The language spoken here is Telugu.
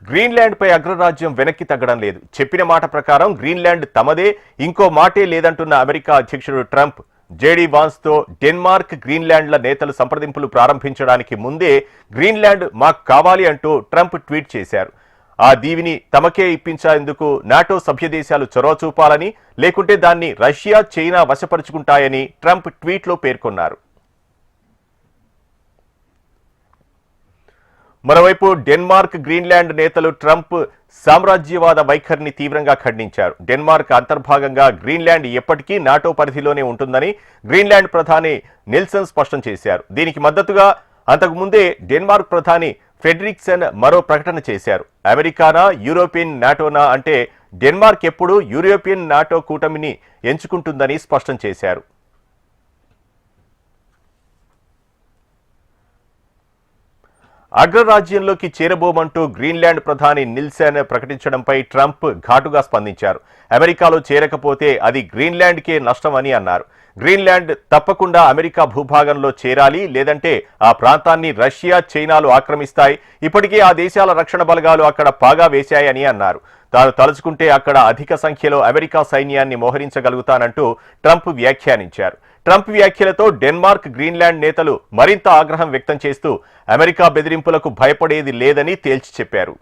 గ్రీన్లాండ్ పై అగ్రరాజ్యం వెనక్కి తగ్గడం లేదు. చెప్పిన మాట ప్రకారం గ్రీన్లాండ్ తమదే, ఇంకో మాటే లేదంటున్న అమెరికా అధ్యక్షుడు ట్రంప్ జేడీ వాన్స్ తో డెన్మార్క్, గ్రీన్లాండ్ల నేతలు సంప్రదింపులు ప్రారంభించడానికి ముందే గ్రీన్లాండ్ మాకు కావాలి అంటూ ట్రంప్ ట్వీట్ చేశారు. ఆ దీవిని తమకే ఇప్పించేందుకు నాటో సభ్య దేశాలు చొరవ చూపాలని, లేకుంటే దాన్ని రష్యా, చైనా వశపరుచుకుంటాయని ట్రంప్ ట్వీట్లో పేర్కొన్నారు. మరోవైపు డెన్మార్క్, గ్రీన్లాండ్ నేతలు ట్రంప్ సామ్రాజ్యవాద వైఖరిని తీవ్రంగా ఖండించారు. డెన్మార్క్ అంతర్భాగంగా గ్రీన్లాండ్ ఎప్పటికీ నాటో పరిధిలోనే ఉంటుందని గ్రీన్లాండ్ ప్రధాని నిల్సన్ స్పష్టం చేశారు. దీనికి మద్దతుగా అంతకుముందే డెన్మార్క్ ప్రధాని ఫ్రెడరిక్సన్ మరో ప్రకటన చేశారు. అమెరికానా, యూరోపియన్ నాటోనా అంటే డెన్మార్క్ ఎప్పుడూ యూరోపియన్ నాటో కూటమిని ఎంచుకుంటుందని స్పష్టం చేశారు. అగ్రరాజ్యంలోకి చేరబోమంటూ గ్రీన్లాండ్ ప్రధాని నిల్సన్ ప్రకటించడంపై ట్రంప్ ఘాటుగా స్పందించారు. అమెరికాలో చేరకపోతే అది గ్రీన్లాండ్కే నష్టమని అన్నారు. గ్రీన్లాండ్ తప్పకుండా అమెరికా భూభాగంలో చేరాలి, లేదంటే ఆ ప్రాంతాన్ని రష్యా, చైనాలు ఆక్రమిస్తాయి. ఇప్పటికే ఆ దేశాల రక్షణ బలగాలు అక్కడ పాగా వేశాయని అన్నారు. తాను తలుచుకుంటే అక్కడ అధిక సంఖ్యలో అమెరికా సైన్యాన్ని మోహరించగలుగుతానంటూ ట్రంప్ వ్యాఖ్యానించారు. ట్రంప్ వ్యాఖ్యలతో డెన్మార్క్, గ్రీన్లాండ్ నేతలు మరింత ఆగ్రహం వ్యక్తం చేస్తూ అమెరికా బెదిరింపులకు భయపడేది లేదని తేల్చి చెప్పారు.